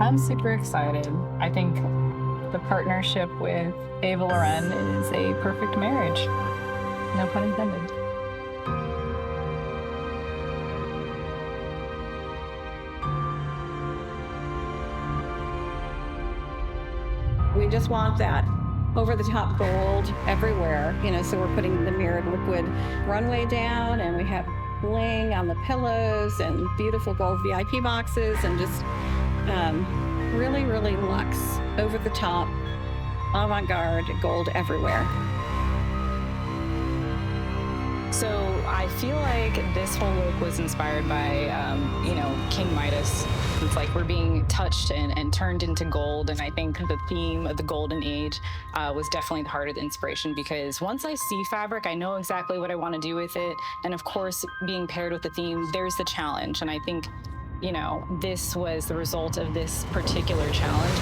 I'm super excited. I think the partnership with Ava Laurenne is a perfect marriage. No pun intended. We just want that over-the-top gold everywhere, so we're putting the mirrored liquid runway down, and we have bling on the pillows and beautiful gold VIP boxes, and just really, really luxe, over-the-top, avant-garde gold everywhere. So I feel like this whole look was inspired by, King Midas. It's like we're being touched and turned into gold. And I think the theme of the golden age was definitely the heart of the inspiration, because once I see fabric, I know exactly what I want to do with it. And of course, being paired with the theme, there's the challenge. And I think, this was the result of this particular challenge.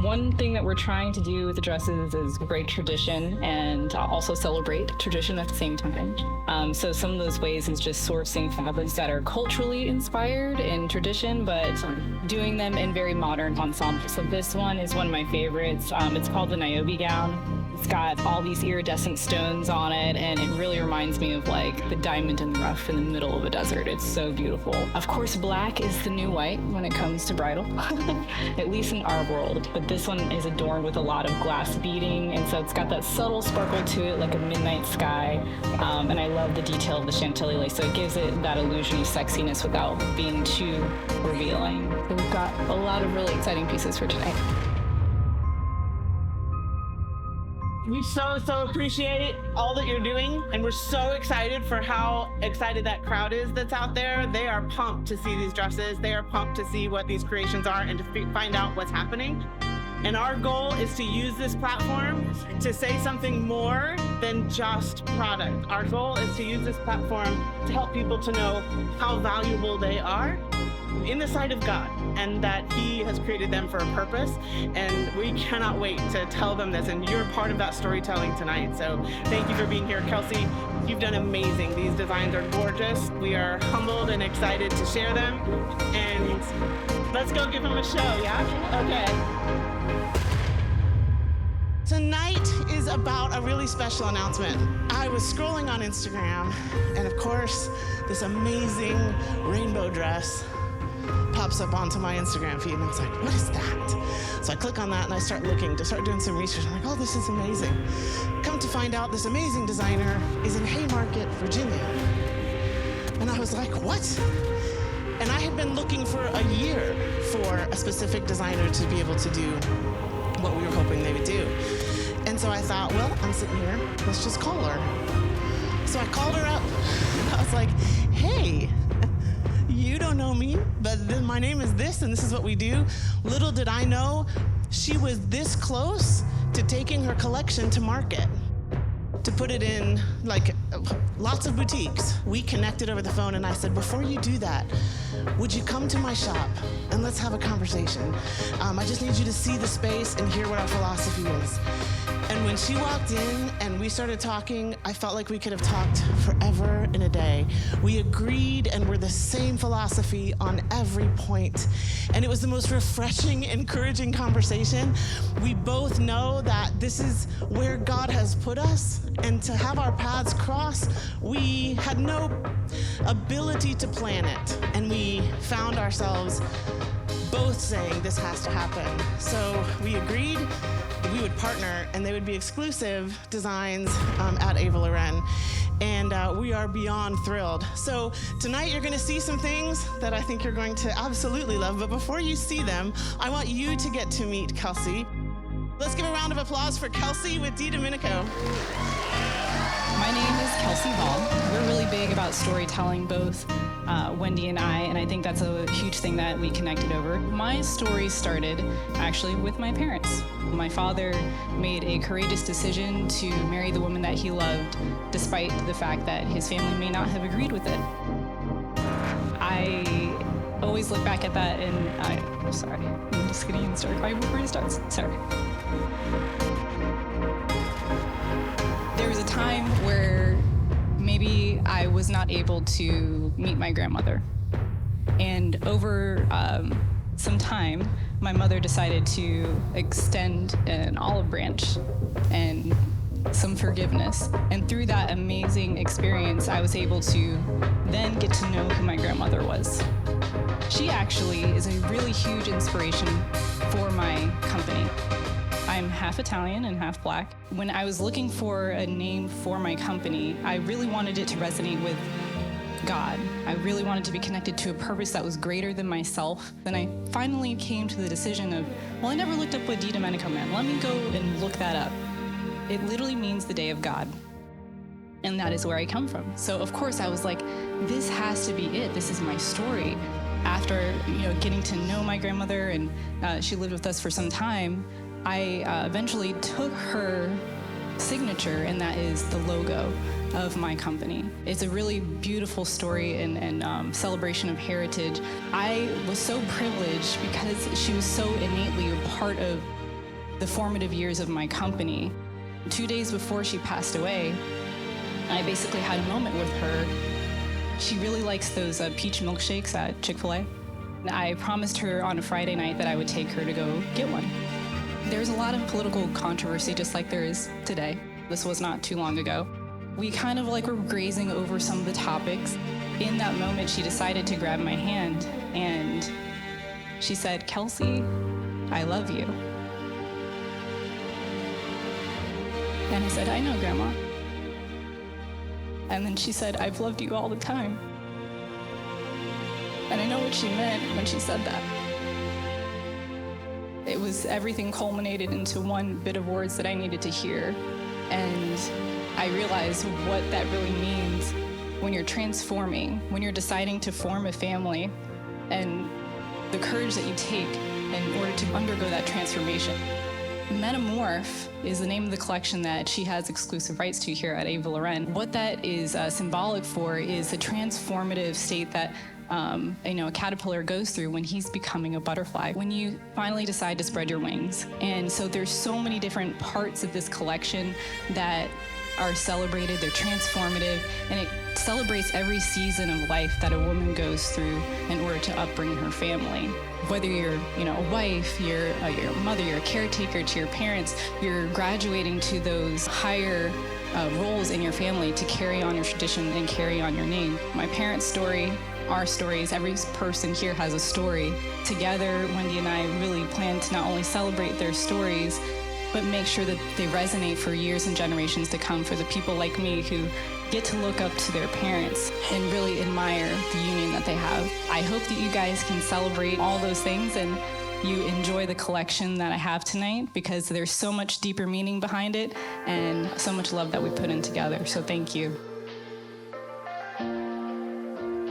One thing that we're trying to do with the dresses is break tradition and also celebrate tradition at the same time. So some of those ways is just sourcing fabrics that are culturally inspired in tradition, but doing them in very modern ensembles. So this one is one of my favorites. It's called the Niobe gown. It's got all these iridescent stones on it, and it really reminds me of like the diamond in the rough in the middle of a desert. It's so beautiful. Of course, black is the new white when it comes to bridal, at least in our world. But this one is adorned with a lot of glass beading, and so it's got that subtle sparkle to it, like a midnight sky. And I love the detail of the chantilly lace, so it gives it that illusion of sexiness without being too revealing. So we've got a lot of really exciting pieces for tonight. We so appreciate all that you're doing, and we're so excited for how excited that crowd is that's out there. They are pumped to see these dresses. They are pumped to see what these creations are and to find out what's happening. And our goal is to use this platform to say something more than just product. Our goal is to use this platform to help people to know how valuable they are in the sight of God, and that He has created them for a purpose. And we cannot wait to tell them this, and you're part of that storytelling tonight. So thank you for being here, Kelsey. You've done amazing. These designs are gorgeous. We are humbled and excited to share them. And let's go give them a show, yeah? Okay. Tonight is about a really special announcement. I was scrolling on Instagram, and of course, this amazing rainbow dress pops up onto my Instagram feed, and I was like, what is that? So I click on that and I start looking to start doing some research. I'm like, oh, this is amazing. Come to find out, this amazing designer is in Haymarket, Virginia. And I was like, what? And I had been looking for a year for a specific designer to be able to do what we were hoping they would do. And so I thought, well, I'm sitting here, let's just call her. So I called her up, and I was like, hey, you don't know me, but my name is this, and this is what we do. Little did I know, she was this close to taking her collection to market, to put it in like lots of boutiques. We connected over the phone, and I said, before you do that, would you come to my shop and let's have a conversation? I just need you to see the space and hear what our philosophy is. And when she walked in and we started talking, I felt like we could have talked forever and a day. We agreed and we're the same philosophy on every point. And it was the most refreshing, encouraging conversation. We both know that this is where God has put us, and to have our paths cross, we had no ability to plan it. And we found ourselves both saying this has to happen. So we agreed we would partner, and they would be exclusive designs at Ava Laurenne. And we are beyond thrilled. So tonight you're gonna see some things that I think you're going to absolutely love. But before you see them, I want you to get to meet Kelsey. Let's give a round of applause for Kelsey with Domenico. My name is Kelsey Hall. We're really big about storytelling, both Wendy and I think that's a huge thing that we connected over. My story started actually with my parents. My father made a courageous decision to marry the woman that he loved, despite the fact that his family may not have agreed with it. I always look back at that and I'm just getting started right before it starts. Sorry. There was a time where maybe I was not able to meet my grandmother. And over some time, my mother decided to extend an olive branch and some forgiveness. And through that amazing experience, I was able to then get to know who my grandmother was. She actually is a really huge inspiration for my company. I'm half Italian and half Black. When I was looking for a name for my company, I really wanted it to resonate with God. I really wanted to be connected to a purpose that was greater than myself. Then I finally came to the decision of, well, I never looked up what Domenico meant. Let me go and look that up. It literally means the day of God. And that is where I come from. So of course I was like, this has to be it. This is my story. After getting to know my grandmother, and she lived with us for some time, I eventually took her signature, and that is the logo of my company. It's a really beautiful story and celebration of heritage. I was so privileged because she was so innately a part of the formative years of my company. 2 days before she passed away, I basically had a moment with her. She really likes those peach milkshakes at Chick-fil-A. I promised her on a Friday night that I would take her to go get one. There's a lot of political controversy, just like there is today. This was not too long ago. We kind of were grazing over some of the topics. In that moment, she decided to grab my hand and she said, "Kelsey, I love you." And I said, "I know, Grandma." And then she said, "I've loved you all the time." And I know what she meant when she said that. It was everything culminated into one bit of words that I needed to hear. And I realized what that really means when you're transforming, when you're deciding to form a family, and the courage that you take in order to undergo that transformation. Metamorph is the name of the collection that she has exclusive rights to here at Ava Laurenne. What that is symbolic for is the transformative state that a caterpillar goes through when he's becoming a butterfly, when you finally decide to spread your wings. And so there's so many different parts of this collection that are celebrated. They're transformative, and it celebrates every season of life that a woman goes through in order to upbring her family. Whether you're, a wife, you're a mother, you're a caretaker to your parents, you're graduating to those higher roles in your family to carry on your tradition and carry on your name. My parents' story, our stories, every person here has a story. Together, Wendy and I really plan to not only celebrate their stories, but make sure that they resonate for years and generations to come for the people like me who get to look up to their parents and really admire the union that they have. I hope that you guys can celebrate all those things and you enjoy the collection that I have tonight, because there's so much deeper meaning behind it and so much love that we put in together. So thank you.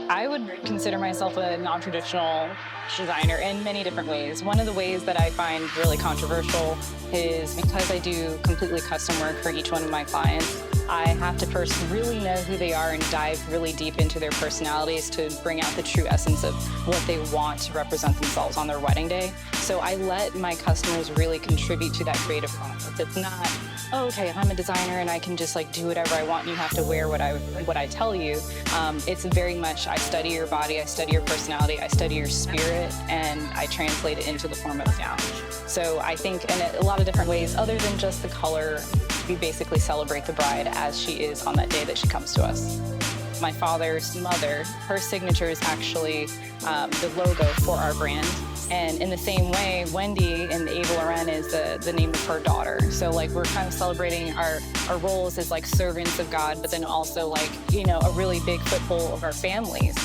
I would consider myself a non-traditional designer in many different ways. One of the ways that I find really controversial is because I do completely custom work for each one of my clients, I have to first really know who they are and dive really deep into their personalities to bring out the true essence of what they want to represent themselves on their wedding day. So I let my customers really contribute to that creative process. It's not, oh, okay, I'm a designer and I can just do whatever I want and you have to wear what I tell you. It's very much, I study your body, I study your personality, I study your spirit, and I translate it into the form of a gown. So I think in a lot of different ways, other than just the color, we basically celebrate the bride as she is on that day that she comes to us. My father's mother, her signature is actually the logo for our brand. And in the same way, Wendy in Ava Laurenne is the name of her daughter. So we're kind of celebrating our roles as servants of God, but then also a really big foothold of our families.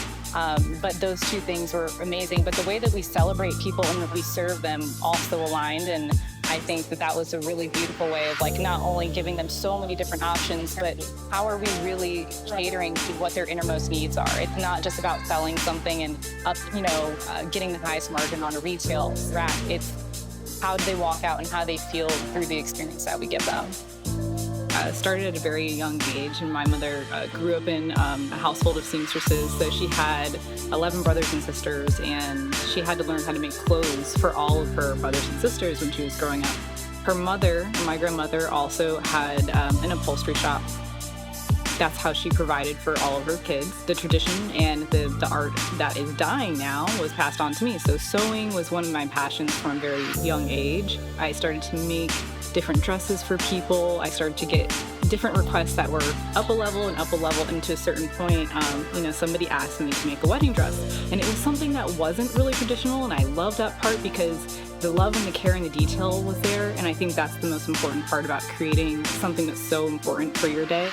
But those two things were amazing. But the way that we celebrate people and that we serve them also aligned. And I think that was a really beautiful way of not only giving them so many different options, but how are we really catering to what their innermost needs are? It's not just about selling something and getting the highest margin on a retail rack. It's how do they walk out and how they feel through the experience that we give them. Started at a very young age, and my mother grew up in a household of seamstresses, so she had 11 brothers and sisters, and she had to learn how to make clothes for all of her brothers and sisters when she was growing up. Her mother, my grandmother, also had an upholstery shop. that's how she provided for all of her kids. The tradition and the art that is dying now was passed on to me. So sewing was one of my passions from a very young age. I started to make different dresses for people. I started to get different requests that were up a level, and to a certain point, somebody asked me to make a wedding dress. And it was something that wasn't really traditional, and I loved that part because the love and the care and the detail was there. And I think that's the most important part about creating something that's so important for your day.